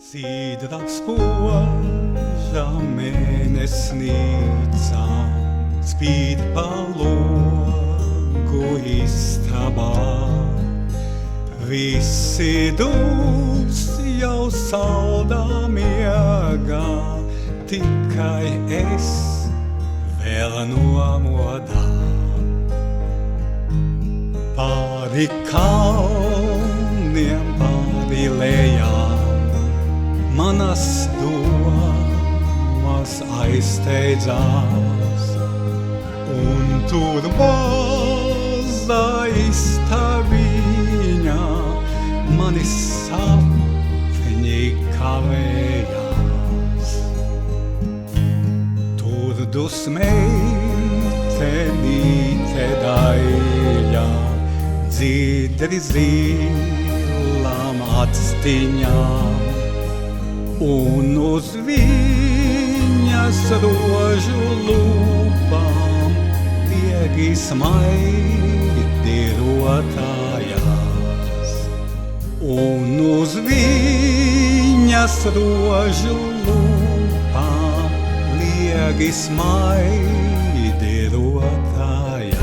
Sidra spoža mēnesnīcā spīd pa logu istabā. Visi dus jau saldā miegā, tikai es vēl nomodā. Pāri kalniem, pāri lejām, manas domas aizsteidzās, un tur maza istabiņā mani sapņi kavējās. Tur dusmeitenīte daļā, dzidri zilām actiņām, un uz viņas rožu lūpām viegi smaidi rotājās. Un uz viņas rožu lūpām viegi smaidi rotājās.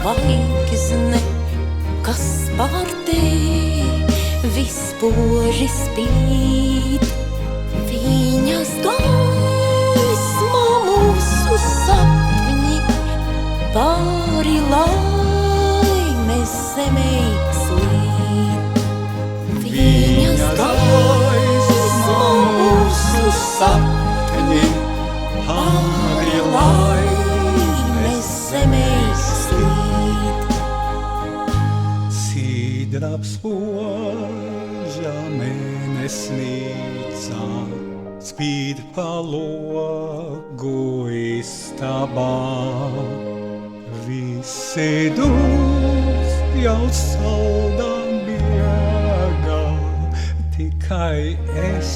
Zvaigzne, kas pār tevi vispoži spīd, viņas gaisma mūsu sapņi pāri laimes zemei slīd. Viņas gaisma mūsu sapņi pāri laimes zemei slīd. Sidra spoža mēnesnīcā spīd pa logu istabā. Visi dus jau saldā miegā, tikai es